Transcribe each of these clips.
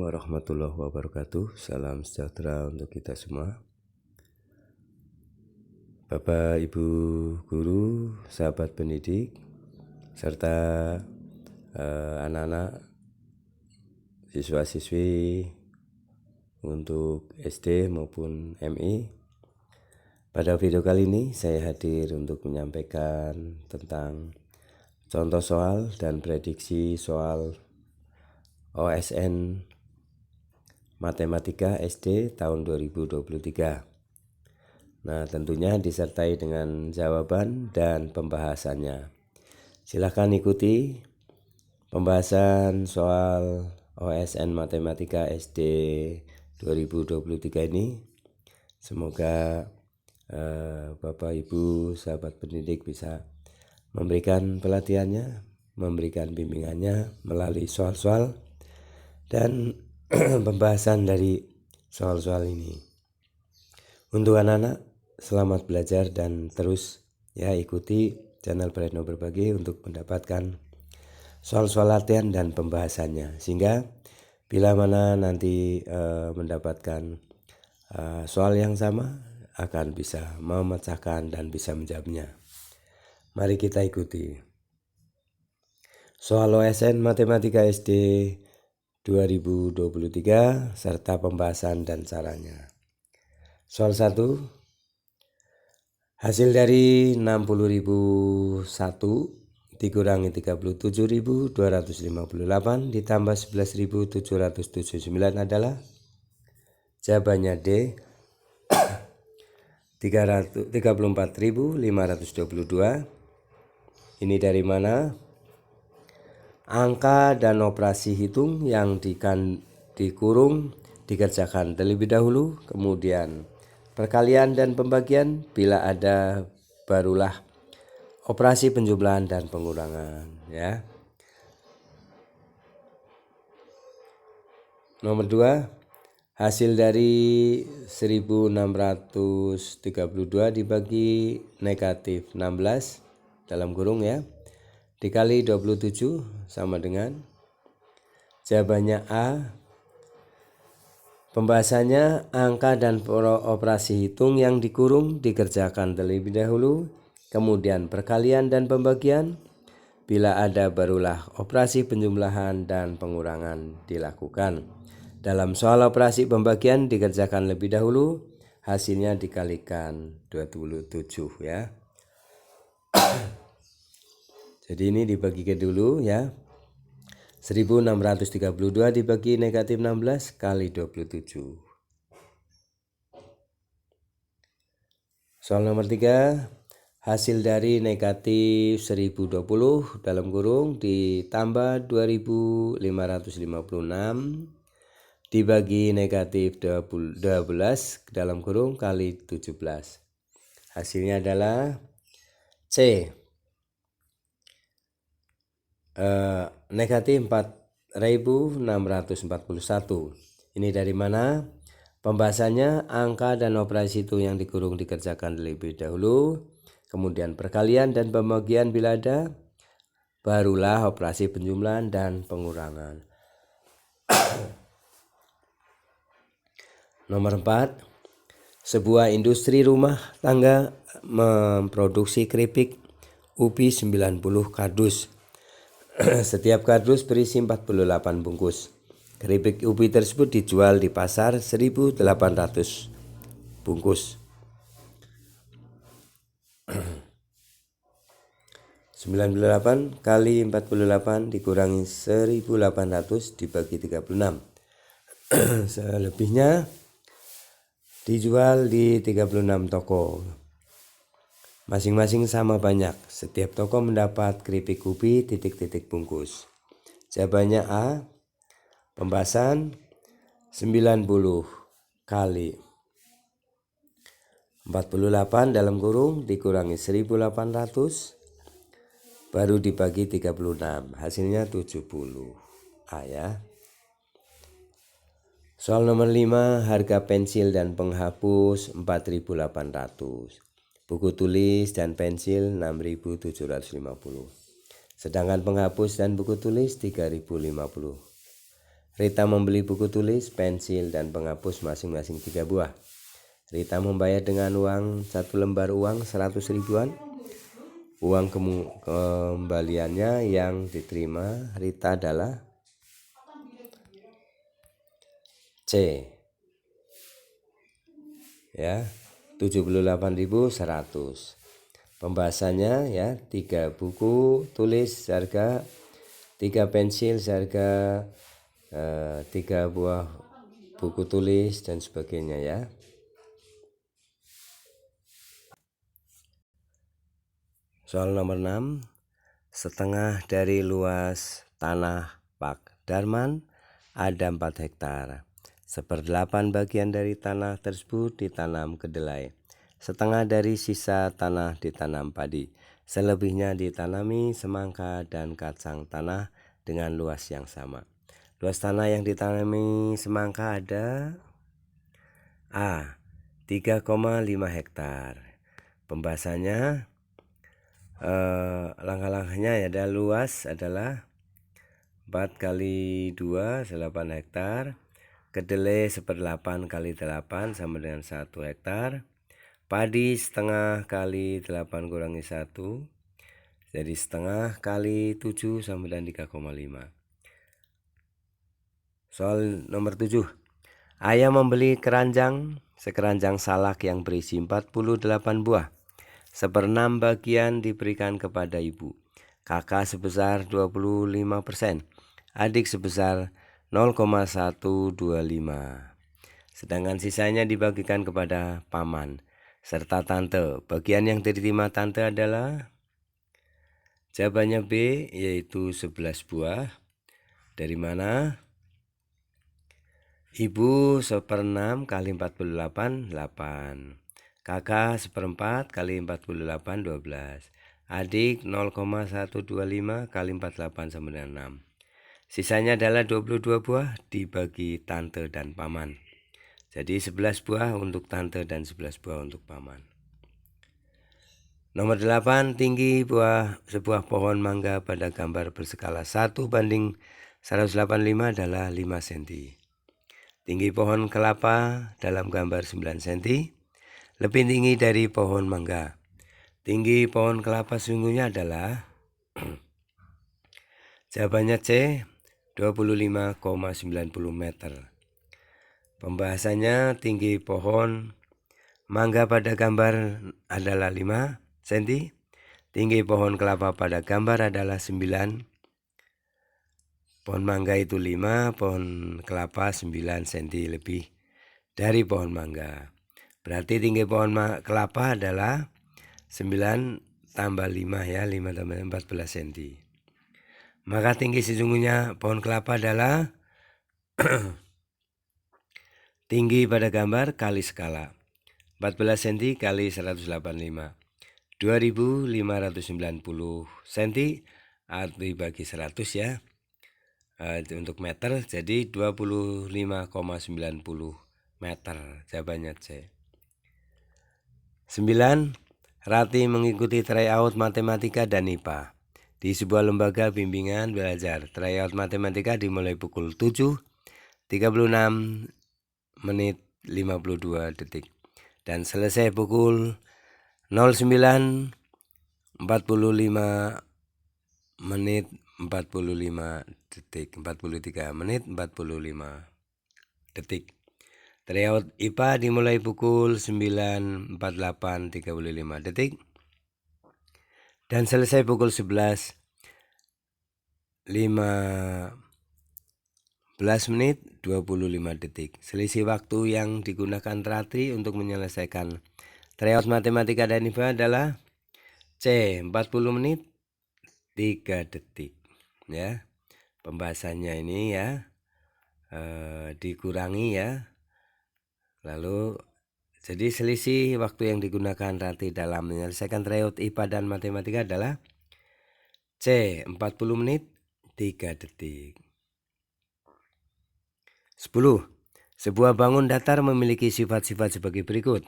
warahmatullahi wabarakatuh. Salam sejahtera untuk kita semua. Bapak, Ibu guru, sahabat pendidik, serta anak-anak siswa-siswi untuk SD maupun MI. Pada video kali ini saya hadir untuk menyampaikan tentang contoh soal dan prediksi soal OSN Matematika SD tahun 2023. Nah, tentunya disertai dengan jawaban dan pembahasannya. Silakan ikuti pembahasan soal OSN Matematika SD 2023 ini. Semoga Bapak Ibu sahabat pendidik bisa memberikan pelatihannya, memberikan bimbingannya melalui soal-soal dan pembahasan dari soal-soal ini. Untuk anak-anak, selamat belajar dan terus ikuti channel Prayitno Berbagi untuk mendapatkan soal-soal latihan dan pembahasannya, sehingga bila mana nanti mendapatkan soal yang sama akan bisa memecahkan dan bisa menjawabnya. Mari kita ikuti soal OSN Matematika SD 2023 serta pembahasan dan caranya. Soal 1. Hasil dari 60.001 dikurangi 37.258 ditambah 11.779 adalah? Jawabannya D. 34.522. Ini dari mana? Angka dan operasi hitung yang dikurung dikerjakan terlebih dahulu, kemudian perkalian dan pembagian bila ada barulah operasi penjumlahan dan pengurangan, ya. Nomor 2, hasil dari 1632 dibagi negatif 16 dalam kurung, ya, dikali 27 sama dengan? Jawabannya A. Pembahasannya angka dan operasi hitung yang dikurung dikerjakan terlebih dahulu, kemudian perkalian dan pembagian, bila ada barulah operasi penjumlahan dan pengurangan dilakukan. Dalam soal operasi pembagian dikerjakan lebih dahulu, hasilnya dikalikan 27, ya. Jadi ini dibagi ke dulu, ya. 1632 dibagi negatif 16 kali 27. Soal nomor 3. Hasil dari negatif 1020 dalam kurung ditambah 2556 dibagi negatif 12 dalam kurung kali 17. Hasilnya adalah C. Negatif 4.641. Ini dari mana? Pembahasannya angka dan operasi itu yang dikurung dikerjakan terlebih dahulu, kemudian perkalian dan pembagian bila ada, barulah operasi penjumlahan dan pengurangan. Nomor 4. Sebuah industri rumah tangga memproduksi keripik ubi 90 kardus. Setiap kardus berisi 48 bungkus. Keripik ubi tersebut dijual di pasar 1.800 bungkus. 98 kali 48 dikurangi 1.800 dibagi 36. Selebihnya dijual di 36 toko. Masing-masing sama banyak. Setiap toko mendapat keripik ubi titik-titik bungkus. Jawabannya A. Pembahasan 90 kali 48 dalam kurung dikurangi 1.800 baru dibagi 36. Hasilnya 70. A, ya. Soal nomor 5. Harga pensil dan penghapus 4.800. Buku tulis dan pensil 6.750. Sedangkan penghapus dan buku tulis 3.050. Rita membeli buku tulis, pensil, dan penghapus masing-masing 3 buah. Rita membayar dengan uang 1 lembar uang 100 ribuan. Uang kembaliannya yang diterima Rita adalah C, ya, 78.100. Pembahasannya ya, 3 buku tulis seharga, 3 pensil seharga 3 buah buku tulis dan sebagainya ya. Soal nomor 6. Setengah dari luas tanah Pak Darman ada 4 hektar. 1/8 bagian dari tanah tersebut ditanam kedelai. Setengah dari sisa tanah ditanam padi. Selebihnya ditanami semangka dan kacang tanah dengan luas yang sama. Luas tanah yang ditanami semangka ada A. 3,5 hektar. Pembahasannya, langkah-langkahnya ada luas adalah 4 kali 2 8 hektar. Kedelai 1/8 kali 8 sama dengan 1 hektar. Padi setengah kali 8 kurangi 1, jadi setengah kali 7 sama dengan 3,5. Soal nomor 7. Ayah membeli sekeranjang salak yang berisi 48 buah. 1/6 bagian diberikan kepada ibu. Kakak sebesar 25%. Adik sebesar 0,125. Sedangkan sisanya dibagikan kepada paman serta tante. Bagian yang diterima tante adalah jawabannya B, yaitu 11 buah. Dari mana? Ibu 1/6 kali 48, 8. Kakak 1/4 kali 48, 12. Adik 0,125 kali 48 sama dengan 6. Sisanya adalah 22 buah dibagi tante dan paman. Jadi 11 buah untuk tante dan 11 buah untuk paman. Nomor 8. Tinggi sebuah pohon mangga pada gambar berskala 1/185 adalah 5 cm. Tinggi pohon kelapa dalam gambar 9 cm. Lebih tinggi dari pohon mangga. Tinggi pohon kelapa sesungguhnya adalah jawabannya C, 25,90 meter. Pembahasannya, tinggi pohon mangga pada gambar adalah 5 cm. Tinggi pohon kelapa pada gambar adalah 9. Pohon mangga itu 5, pohon kelapa 9 cm lebih dari pohon mangga. Berarti tinggi pohon kelapa adalah 9 tambah 5 ya, 5 tambah 14 cm. Maka tinggi sesungguhnya pohon kelapa adalah tinggi pada gambar kali skala 14 cm kali 185, 2590 cm dibagi 100 ya, untuk meter jadi 25,90 meter. Jawabannya C. 9. Rati mengikuti tryout matematika dan IPA di sebuah lembaga bimbingan belajar. Tryout matematika dimulai pukul 7.36 menit 52 detik dan selesai pukul 09.45 menit 45 detik, 43 menit 45 detik. Tryout IPA dimulai pukul 9.48.35 detik dan selesai pukul 11.15 menit 25 detik. Selisih waktu yang digunakan Ratri untuk menyelesaikan tryout matematika dan IPA adalah C, 40 menit 3 detik ya. Pembahasannya ini ya, dikurangi ya. Lalu jadi selisih waktu yang digunakan Ratri dalam menyelesaikan tryout IPA dan matematika adalah C, 40 menit 3 detik. 10. Sebuah bangun datar memiliki sifat-sifat sebagai berikut.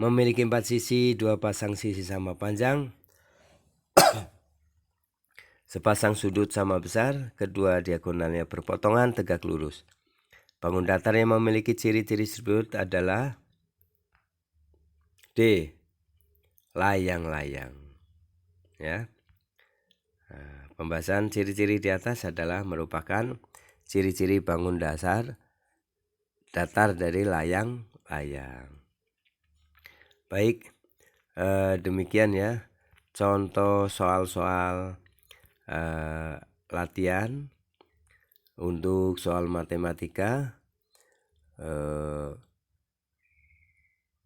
Memiliki 4 sisi, 2 pasang sisi sama panjang, Sepasang sudut sama besar, kedua diagonalnya berpotongan tegak lurus. Bangun datar yang memiliki ciri-ciri tersebut adalah D. Layang-layang. Ya. Nah, pembahasan ciri-ciri di atas adalah merupakan ciri-ciri bangun datar dari layang-layang. Baik, demikian ya contoh soal-soal latihan untuk soal matematika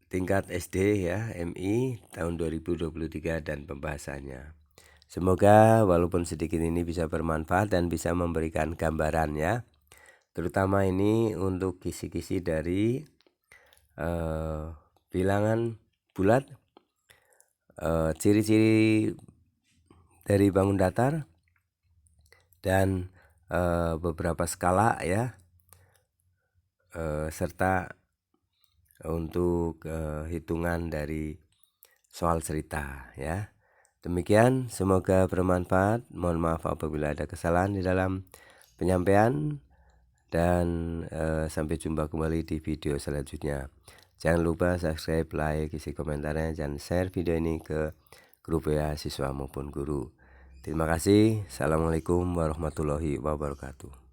tingkat SD ya, MI tahun 2023 dan pembahasannya. Semoga walaupun sedikit ini bisa bermanfaat dan bisa memberikan gambaran ya. Terutama ini untuk kisi-kisi dari bilangan bulat, ciri-ciri dari bangun datar, dan beberapa skala ya, serta untuk hitungan dari soal cerita ya. Demikian, semoga bermanfaat. Mohon maaf apabila ada kesalahan di dalam penyampaian, dan sampai jumpa kembali di video selanjutnya. Jangan lupa subscribe, like, isi komentarnya, dan share video ini ke grup WA siswa maupun guru. Terima kasih. Assalamualaikum warahmatullahi wabarakatuh.